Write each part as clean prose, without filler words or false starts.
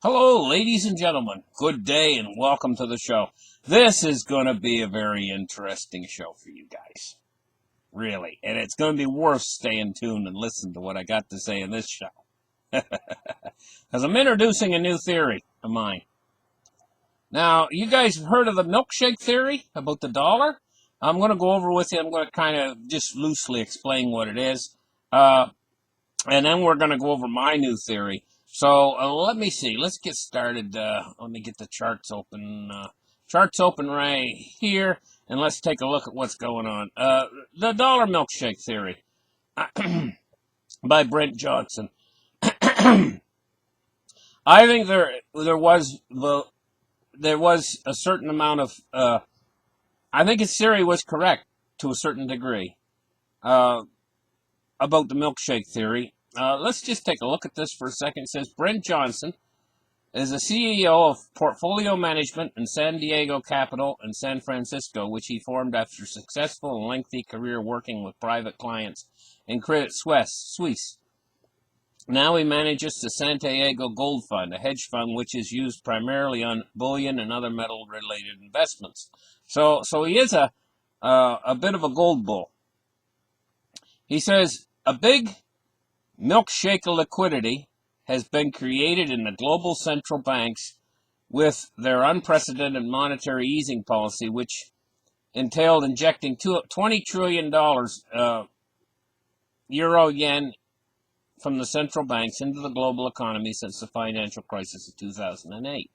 Hello, ladies and gentlemen. Good day and welcome to the show. This is going to be a very interesting show for you guys. Really. And it's going to be worth staying tuned and listen to what I got to say in this show. Because I'm introducing a new theory of mine. Now, you guys have heard of the milkshake theory about the dollar? I'm going to go over with you. I'm going to kind of just loosely explain what it is. And then we're going to go over my new theory. So let me see. Let's get started. Let me get the charts open. Charts open right here. And let's take a look at what's going on. The dollar milkshake theory by Brent Johnson. I think there was a certain amount of I think his theory was correct to a certain degree about the milkshake theory. Let's just take a look at this for a second. It says Brent Johnson is a CEO of portfolio management in San Diego Capital and San Francisco, which he formed after a successful and lengthy career working with private clients in Credit Suisse. Now he manages the Santiago Gold Fund, a hedge fund which is used primarily on bullion and other metal-related investments. So he is a bit of a gold bull. He says a big milkshake of liquidity has been created in the global central banks with their unprecedented monetary easing policy, which entailed injecting $20 trillion euro yen from the central banks into the global economy since the financial crisis of 2008.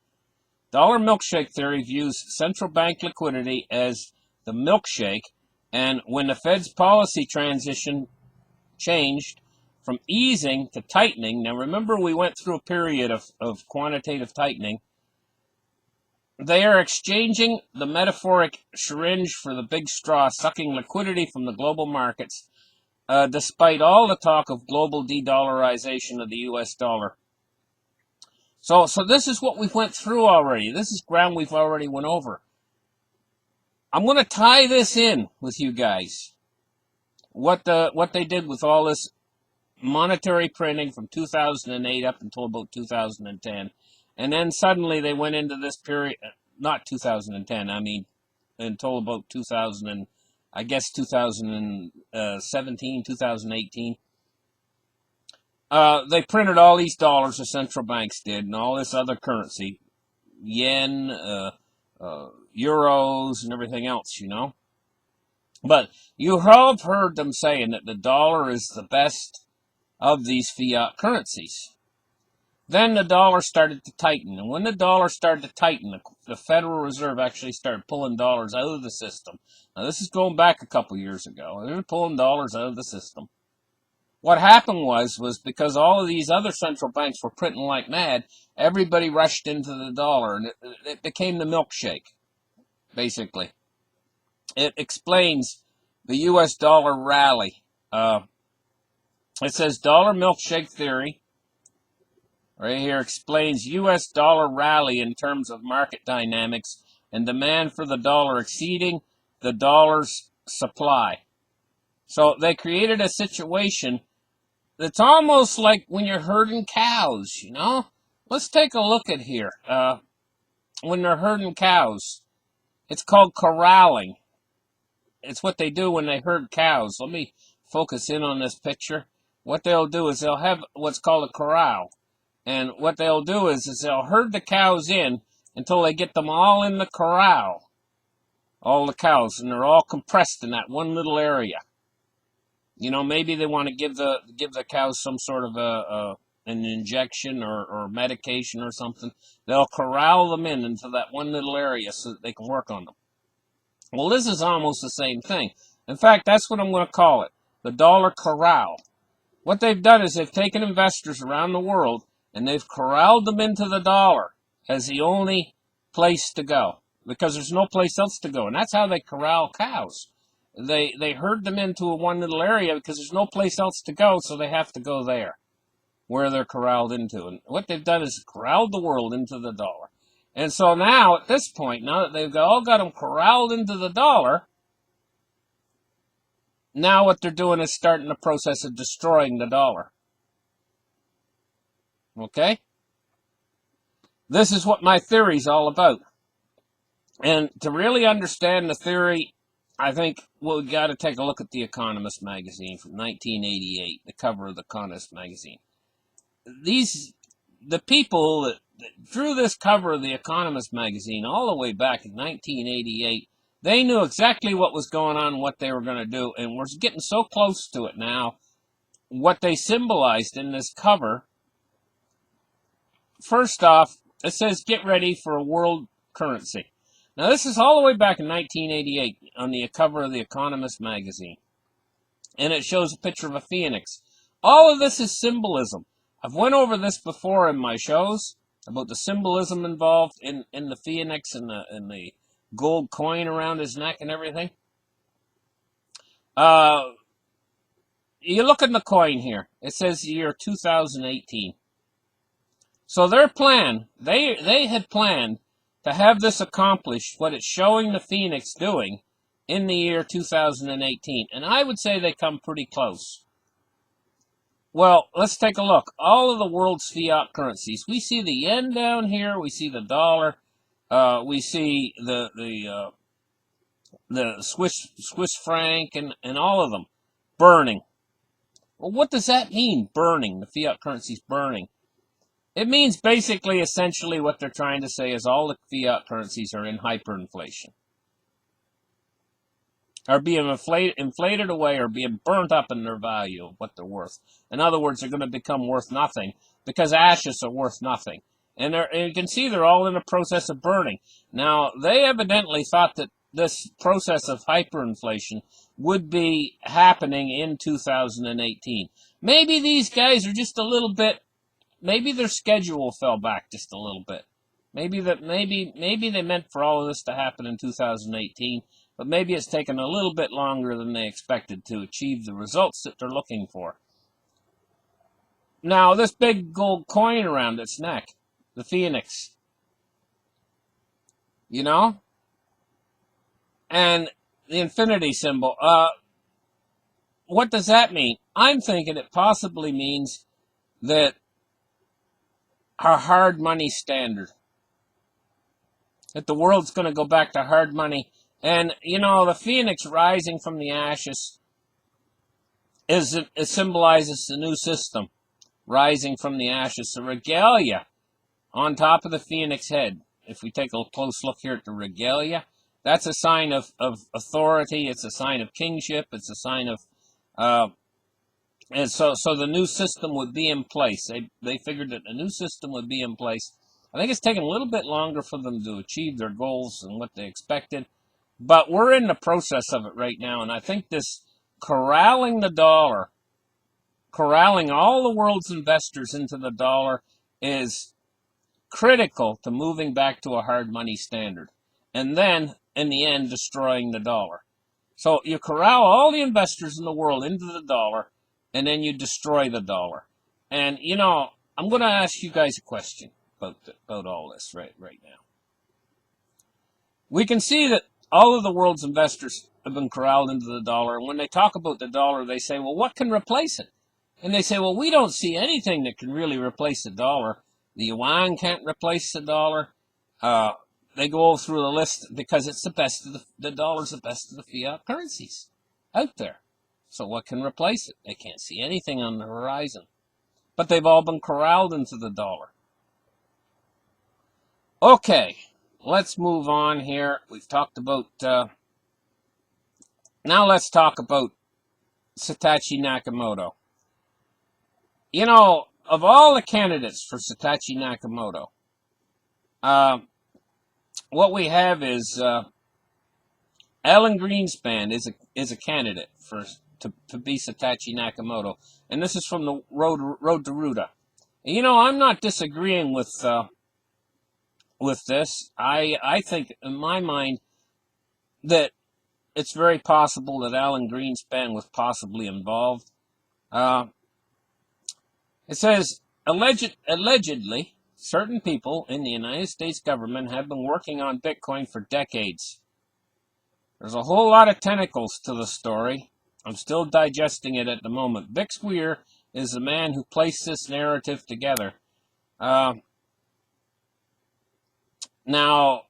Dollar milkshake theory views central bank liquidity as the milkshake, and when the Fed's policy transition changed from easing to tightening. Now remember, we went through a period of quantitative tightening. They are exchanging the metaphoric syringe for the big straw, sucking liquidity from the global markets, despite all the talk of global de-dollarization of the U.S. dollar. So this is what we've went through already. This is ground we've already went over. I'm going to tie this in with you guys. What they did with all this monetary printing from 2008 up until about 2010, and then suddenly they went into this period, not 2010, I mean until about 2000 I guess 2017, 2018. They printed all these dollars, the central banks did, and all this other currency, yen, euros, and everything else, But you have heard them saying that the dollar is the best of these fiat currencies. Then the dollar started to tighten, and when the dollar started to tighten, the Federal Reserve actually started pulling dollars out of the system. Now this is going back a couple years ago. They were pulling dollars out of the system. What happened was because all of these other central banks were printing like mad, everybody rushed into the dollar, and it became the milkshake, basically. It explains the U.S. dollar rally. It says dollar milkshake theory, right here, explains U.S. dollar rally in terms of market dynamics and demand for the dollar exceeding the dollar's supply. So they created a situation that's almost like when you're herding cows, Let's take a look at here. When they're herding cows, it's called corralling. It's what they do when they herd cows. Let me focus in on this picture. What they'll do is they'll have what's called a corral. And what they'll do is they'll herd the cows in until they get them all in the corral. All the cows, and they're all compressed in that one little area. Maybe they want to give the cows some sort of an injection or medication or something. They'll corral them into that one little area so that they can work on them. Well, this is almost the same thing. In fact, that's what I'm going to call it, the dollar corral. What they've done is they've taken investors around the world and they've corralled them into the dollar as the only place to go, because there's no place else to go. And that's how they corral cows. They herd them into one little area because there's no place else to go, so they have to go there, where they're corralled into. And what they've done is corralled the world into the dollar. And so now, at this point, now that they've all got them corralled into the dollar, now what they're doing is starting the process of destroying the dollar. Okay? This is what my theory's all about. And to really understand the theory, I think we've got to take a look at the Economist magazine from 1988, the cover of the Economist magazine. The people that drew this cover of the Economist magazine all the way back in 1988, they knew exactly what was going on and what they were going to do, and we're getting so close to it now. What they symbolized in this cover, first off, it says, "Get ready for a world currency." Now, this is all the way back in 1988 on the cover of the Economist magazine. And it shows a picture of a phoenix. All of this is symbolism. I've went over this before in my shows about the symbolism involved in the phoenix and the gold coin around his neck and everything. You look at the coin here. It says the year 2018. So their plan, they had planned to have this accomplished, what it's showing the phoenix doing, in the year 2018. And I would say they come pretty close. Well, let's take a look. All of the world's fiat currencies. We see the yen down here. We see the dollar. We see the Swiss franc and all of them burning. Well, what does that mean, burning? The fiat currencies burning. It means basically, essentially, what they're trying to say is all the fiat currencies are in hyperinflation. Are being inflated away, or being burnt up in their value of what they're worth. In other words, they're going to become worth nothing because ashes are worth nothing. And you can see they're all in a process of burning. Now, they evidently thought that this process of hyperinflation would be happening in 2018. Maybe these guys are just a little bit, maybe their schedule fell back just a little bit. Maybe they meant for all of this to happen in 2018. But maybe it's taken a little bit longer than they expected to achieve the results that they're looking for. Now, this big gold coin around its neck, the phoenix, you know, and the infinity symbol, what does that mean? I'm thinking it possibly means that our hard money standard, that the world's going to go back to hard money. And, you know, the phoenix rising from the ashes it symbolizes the new system rising from the ashes. The regalia on top of the phoenix head. If we take a close look here at the regalia, that's a sign of authority. It's a sign of kingship. It's a sign of, and so the new system would be in place. They figured that a new system would be in place. I think it's taken a little bit longer for them to achieve their goals than what they expected. But we're in the process of it right now, and I think this corralling the dollar, corralling all the world's investors into the dollar, is critical to moving back to a hard money standard. And then, in the end, destroying the dollar. So you corral all the investors in the world into the dollar, and then you destroy the dollar. And, you know, I'm going to ask you guys a question about all this right now. We can see that all of the world's investors have been corralled into the dollar. And when they talk about the dollar, they say, well, what can replace it? And they say, well, we don't see anything that can really replace the dollar. The yuan can't replace the dollar. They go through the list because it's the best of the dollar's the best of the fiat currencies out there. So what can replace it? They can't see anything on the horizon. But they've all been corralled into the dollar. Okay. Let's move on here. We've talked about, now let's talk about Satoshi Nakamoto. You know, of all the candidates for Satoshi Nakamoto, what we have is Alan Greenspan is a candidate to be Satoshi Nakamoto, and this is from the Road to Ruta. You know, I'm not disagreeing with this. I think, in my mind, that it's very possible that Alan Greenspan was possibly involved. It says, allegedly, certain people in the United States government have been working on Bitcoin for decades. There's a whole lot of tentacles to the story. I'm still digesting it at the moment. Bix Weir is the man who placed this narrative together. Now,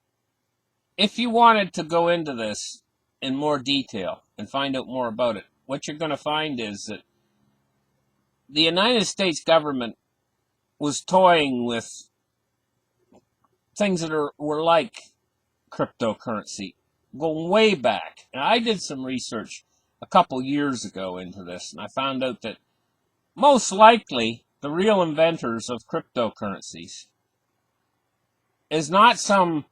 if you wanted to go into this in more detail and find out more about it, what you're going to find is that the United States government was toying with things that were like cryptocurrency going way back. And I did some research a couple years ago into this, and I found out that most likely the real inventors of cryptocurrencies is not some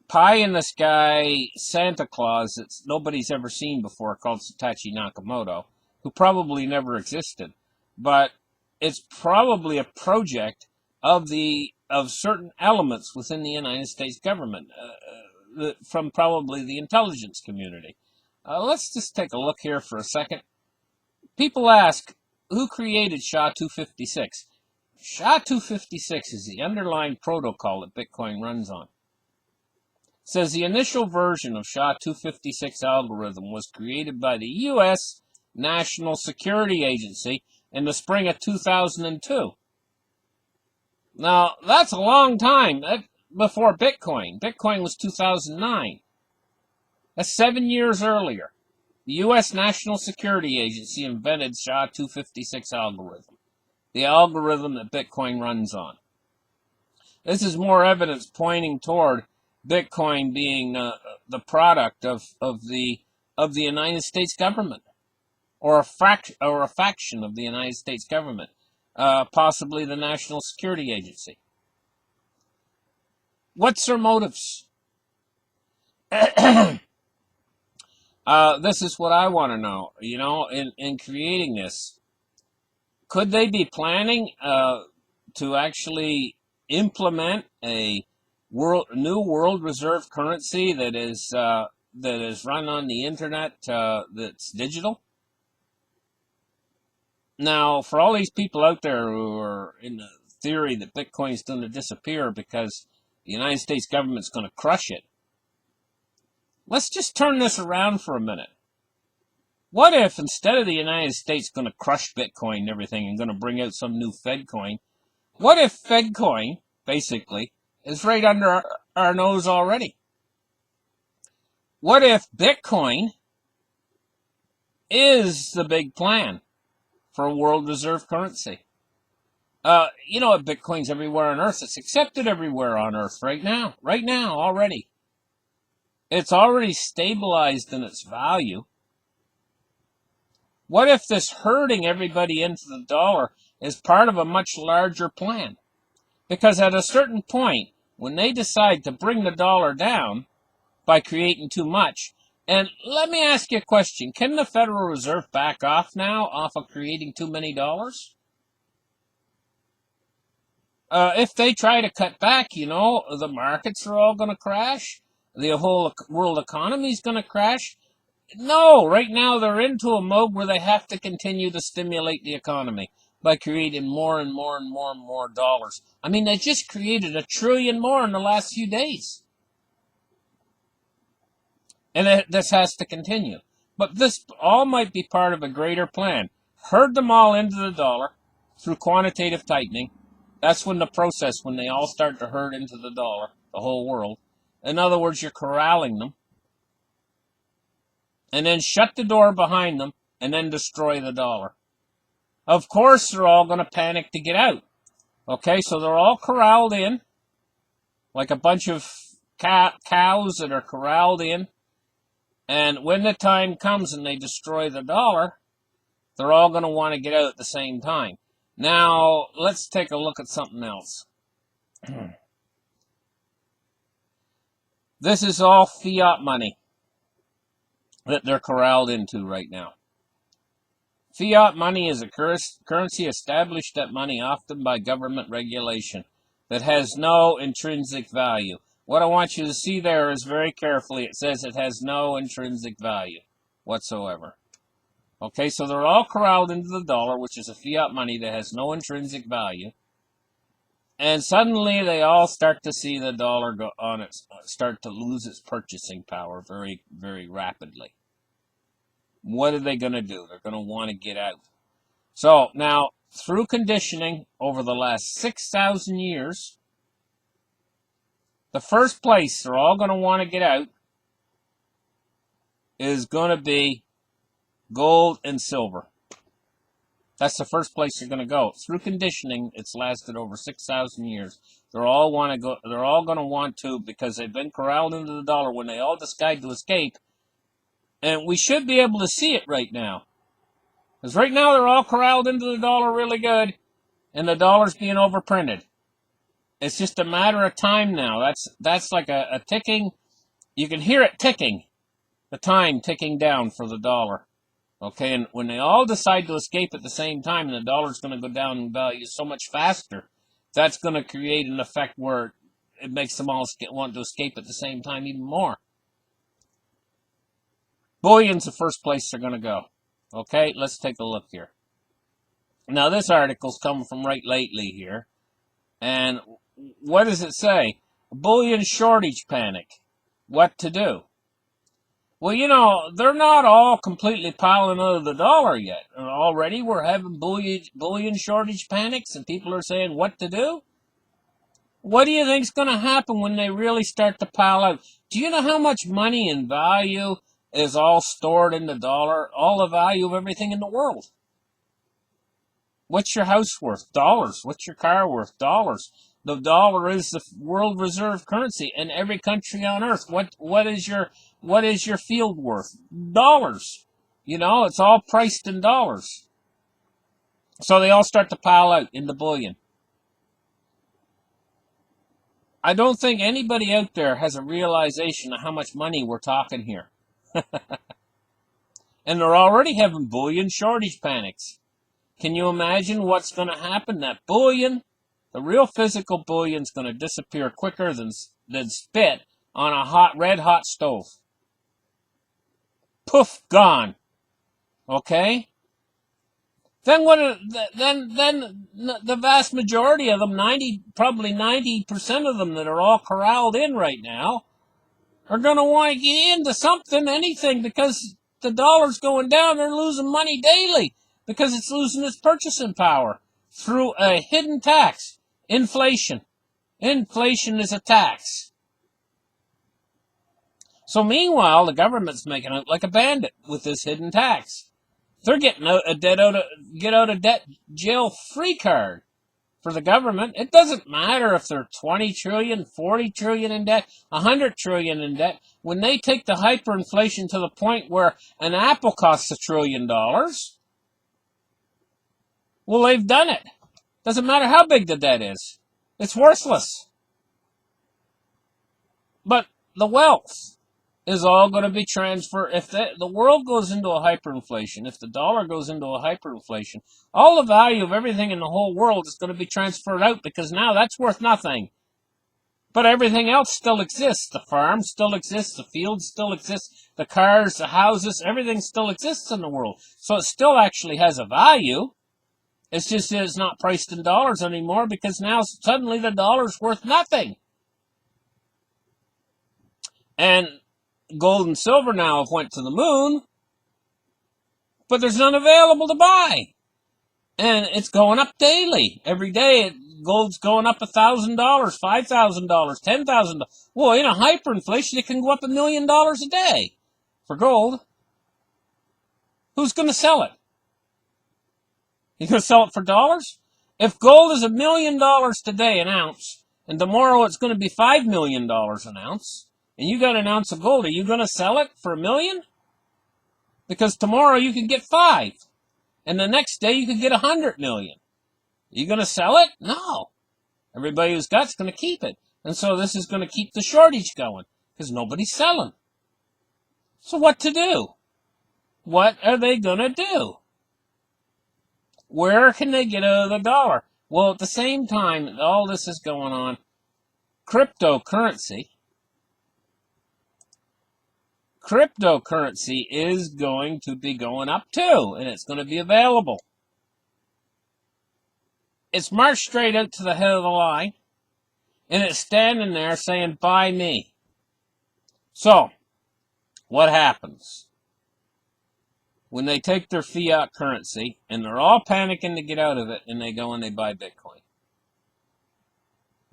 pie in the sky Santa Claus that nobody's ever seen before called Satoshi Nakamoto, who probably never existed, but it's probably a project of certain elements within the United States government, from probably the intelligence community. Let's just take a look here for a second. People ask, who created SHA-256? SHA-256 is the underlying protocol that Bitcoin runs on. It says the initial version of SHA-256 algorithm was created by the U.S. National Security Agency in the spring of 2002. Now, that's a long time before Bitcoin. Bitcoin was 2009. That's 7 years earlier. The U.S. National Security Agency invented SHA-256 algorithm, the algorithm that Bitcoin runs on. This is more evidence pointing toward Bitcoin being the product of the United States government, or a faction of the United States government, possibly the National Security Agency. What's their motives? This is what I want to know. You know, in creating this, could they be planning to actually implement a new world reserve currency that is run on the internet, that's digital? Now, for all these people out there who are in the theory that Bitcoin is going to disappear because the United States government's going to crush it, let's just turn this around for a minute. What if, instead of the United States going to crush Bitcoin and everything and going to bring out some new Fed coin, what if Fed coin, basically, is right under our nose already? What if Bitcoin is the big plan for a world reserve currency? You know what? Bitcoin's everywhere on Earth. It's accepted everywhere on Earth right now already. It's already stabilized in its value. What if this herding everybody into the dollar is part of a much larger plan? Because at a certain point, when they decide to bring the dollar down by creating too much, and let me ask you a question, can the Federal Reserve back off now off of creating too many dollars? If they try to cut back, you know, the markets are all going to crash. The whole world economy is going to crash. No, right now they're into a mode where they have to continue to stimulate the economy by creating more and more and more and more dollars. I mean, they just created $1 trillion more in the last few days. And this has to continue. But this all might be part of a greater plan. Herd them all into the dollar through quantitative tightening. That's when they all start to herd into the dollar, the whole world. In other words, you're corralling them. And then shut the door behind them, and then destroy the dollar. Of course, they're all going to panic to get out. Okay, so they're all corralled in, like a bunch of cows that are corralled in. And when the time comes and they destroy the dollar, they're all going to want to get out at the same time. Now, let's take a look at something else. This is all fiat money that they're corralled into right now. Fiat money is a currency established at money, often by government regulation, that has no intrinsic value. What I want you to see there is very carefully, it says it has no intrinsic value whatsoever. Okay, so they're all corralled into the dollar, which is a fiat money that has no intrinsic value. And suddenly they all start to see the dollar start to lose its purchasing power very, very rapidly. What are they going to do? They're going to want to get out. So now, through conditioning over the last 6,000 years, The first place they're all going to want to get out is going to be gold and silver. That's the first place you're going to go. Through conditioning, it's lasted over 6,000 years. They're all going to want to, because they've been corralled into the dollar when they all decide to escape. And we should be able to see it right now. Because right now they're all corralled into the dollar really good, and the dollar's being overprinted. It's just a matter of time now. That's like a ticking. You can hear it ticking. The time ticking down for the dollar. Okay, and when they all decide to escape at the same time, and the dollar's going to go down in value so much faster, that's going to create an effect where it makes them all want to escape at the same time even more. Bullion's the first place they're going to go. Okay, let's take a look here. Now, this article's coming from right lately here. And what does it say? Bullion shortage panic. What to do? Well, you know, they're not all completely piling out of the dollar yet. Already we're having bullion shortage panics, and people are saying what to do? What do you think's going to happen when they really start to pile out? Do you know how much money and value is all stored in the dollar? All the value of everything in the world. What's your house worth? Dollars. What's your car worth? Dollars. The dollar is the world reserve currency in every country on earth. What is your field worth? Dollars. You know, it's all priced in dollars. So they all start to pile out into bullion. I don't think anybody out there has a realization of how much money we're talking here. And they're already having bullion shortage panics. Can you imagine what's going to happen? That bullion, the real physical bullion, is going to disappear quicker than spit on a red hot stove. Poof, gone. Okay? Then then the vast majority of them, probably 90% of them that are all corralled in right now, are going to want to get into something, anything, because the dollar's going down. They're losing money daily because it's losing its purchasing power through a hidden tax. Inflation. Inflation is a tax. So meanwhile, the government's making out like a bandit with this hidden tax. They're getting get out of debt jail free card for the government. It doesn't matter if they're 20 trillion, 40 trillion in debt, 100 trillion in debt. When they take the hyperinflation to the point where an apple costs $1 trillion, well, they've done it. Doesn't matter how big the debt is. It's worthless. But the wealth is all going to be transferred. If the world goes into a hyperinflation, if the dollar goes into a hyperinflation, all the value of everything in the whole world is going to be transferred out, because now that's worth nothing. But everything else still exists. The farm still exists. The fields still exist. The cars, the houses, everything still exists in the world. So it still actually has a value. It's just that it's not priced in dollars anymore, because now suddenly the dollar's worth nothing. And gold and silver now have went to the moon, but there's none available to buy. And it's going up daily. Every day, gold's going up $1,000, $5,000, $10,000. Well, in a hyperinflation, it can go up $1 million a day for gold. Who's going to sell it? You going to sell it for dollars? If gold is $1 million today an ounce, and tomorrow it's going to be $5 million an ounce, and you got an ounce of gold, are you going to sell it for $1 million? Because tomorrow you could get 5, and the next day you could get 100 million. Are you going to sell it? No. Everybody who's got it's going to keep it. And so this is going to keep the shortage going, because nobody's selling. So what to do? What are they going to do? Where can they get out of the dollar? Well, at the same time that all this is going on, cryptocurrency is going to be going up too, and it's going to be available. It's marched straight out to the head of the line, and it's standing there saying, buy me. So, what happens? When they take their fiat currency, and they're all panicking to get out of it, and they go and they buy Bitcoin.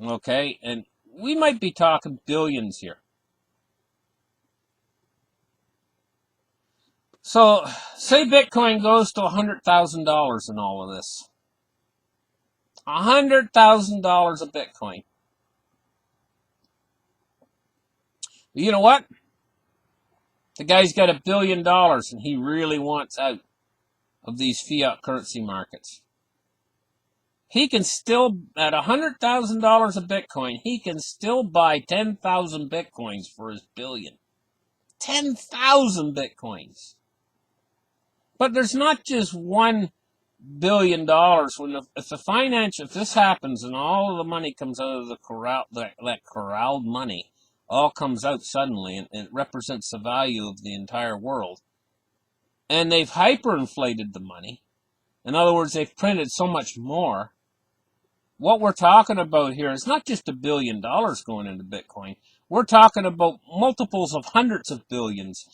Okay, and we might be talking billions here. So, say Bitcoin goes to $100,000 in all of this. $100,000 a Bitcoin. You know what? The guy's got $1 billion and he really wants out of these fiat currency markets. He can still, at $100,000 a Bitcoin, he can still buy 10,000 Bitcoins for his billion. 10,000 Bitcoins. But there's not just $1 billion. If this happens and all of the money comes out of the Corral, that corralled money, all comes out suddenly and it represents the value of the entire world. And they've hyperinflated the money. In other words, they've printed so much more. What we're talking about here is not just $1 billion going into Bitcoin. We're talking about multiples of hundreds of billions,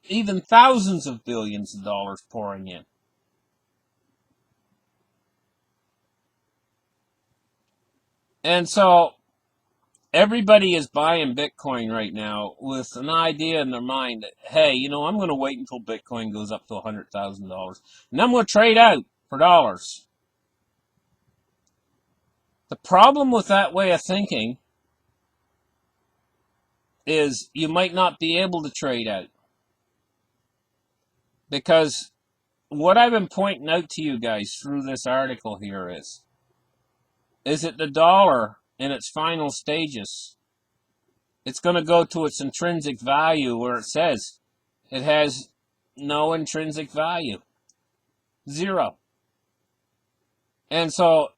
even thousands of billions of dollars pouring in. And so everybody is buying Bitcoin right now with an idea in their mind that, hey, I'm going to wait until Bitcoin goes up to $100,000. And I'm going to trade out for dollars. The problem with that way of thinking is you might not be able to trade out. Because what I've been pointing out to you guys through this article here is that the dollar in its final stages, it's going to go to its intrinsic value where it says it has no intrinsic value. Zero. And so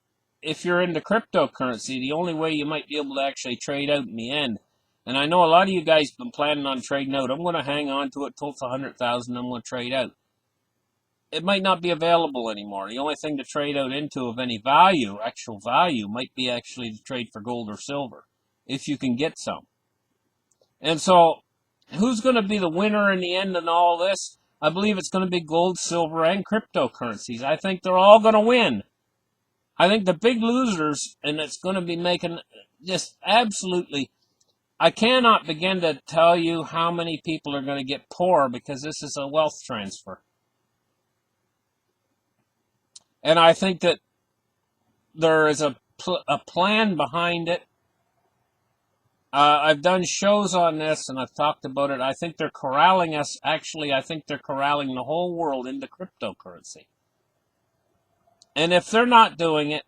if you're into cryptocurrency, the only way you might be able to actually trade out in the end, and I know a lot of you guys have been planning on trading out. I'm going to hang on to it till it's 100,000. I'm going to trade out. It might not be available anymore. The only thing to trade out into of any value, actual value, might be actually to trade for gold or silver, if you can get some. And so, who's going to be the winner in the end in all this? I believe it's going to be gold, silver, and cryptocurrencies. I think they're all going to win. I think the big losers, and it's going to be making just absolutely, I cannot begin to tell you how many people are going to get poor because this is a wealth transfer. And I think that there is a plan behind it. I've done shows on this and I've talked about it. I think they're corralling us. Actually, I think they're corralling the whole world into cryptocurrency. And if they're not doing it,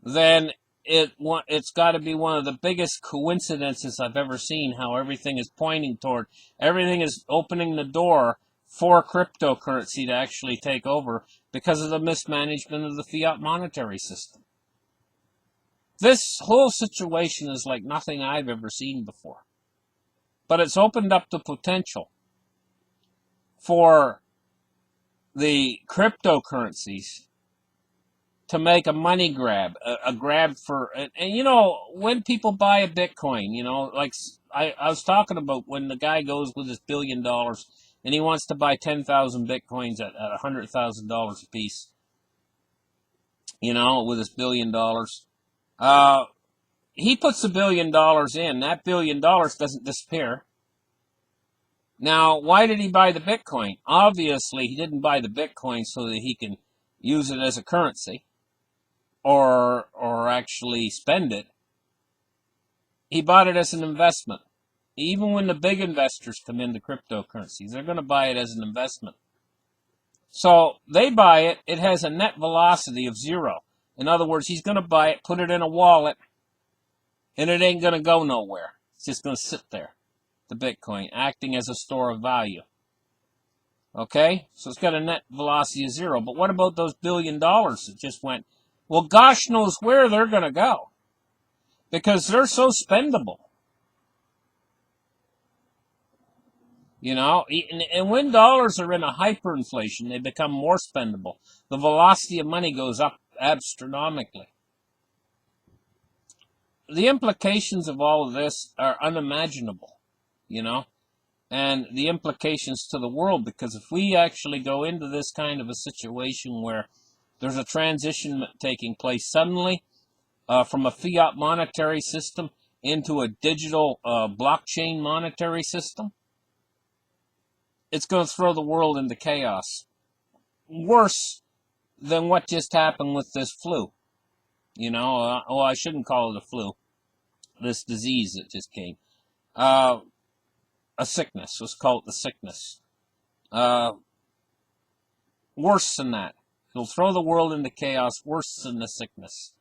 then it's got to be one of the biggest coincidences I've ever seen, how everything is pointing toward, everything is opening the door for cryptocurrency to actually take over because of the mismanagement of the fiat monetary system. This whole situation is like nothing I've ever seen before. But it's opened up the potential for the cryptocurrencies to make a money grab, a grab for, and when people buy a Bitcoin, like I was talking about when the guy goes with his $1 billion and he wants to buy 10,000 Bitcoins at $100,000 a piece, with his $1 billion. He puts $1 billion in. That $1 billion doesn't disappear. Now, why did he buy the Bitcoin? Obviously, he didn't buy the Bitcoin so that he can use it as a currency or actually spend it. He bought it as an investment. Even when the big investors come into cryptocurrencies, they're going to buy it as an investment. So they buy it. It has a net velocity of 0. In other words, he's going to buy it, put it in a wallet, and it ain't going to go nowhere. It's just going to sit there, the Bitcoin, acting as a store of value. Okay? So it's got a net velocity of 0. But what about those $1 billion that just went? Well, gosh knows where they're going to go. Because they're so spendable. And when dollars are in a hyperinflation, they become more spendable. The velocity of money goes up astronomically. The implications of all of this are unimaginable, and the implications to the world, because if we actually go into this kind of a situation where there's a transition taking place suddenly, from a fiat monetary system into a digital blockchain monetary system, it's going to throw the world into chaos. Worse than what just happened with this flu. I shouldn't call it a flu. This disease that just came. A sickness. Let's call it the sickness. Worse than that. It'll throw the world into chaos worse than the sickness.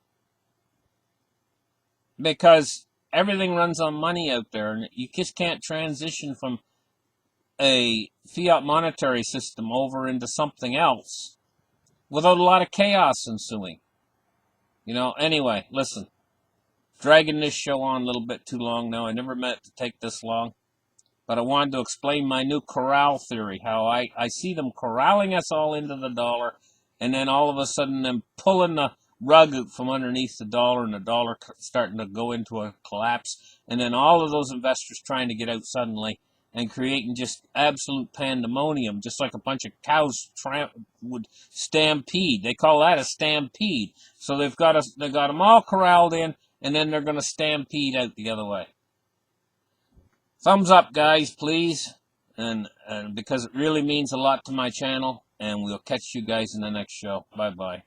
Because everything runs on money out there, and you just can't transition from a fiat monetary system over into something else without a lot of chaos ensuing. Anyway, listen. Dragging this show on a little bit too long now. I never meant to take this long. But I wanted to explain my new Corral theory, how I see them corralling us all into the dollar, and then all of a sudden them pulling the rug out from underneath the dollar, and the dollar starting to go into a collapse, and then all of those investors trying to get out suddenly and creating just absolute pandemonium, just like a bunch of cows would stampede. They call that a stampede. So they got them all corralled in, and then they're going to stampede out the other way. Thumbs up, guys, please, and because it really means a lot to my channel, and we'll catch you guys in the next show. Bye-bye.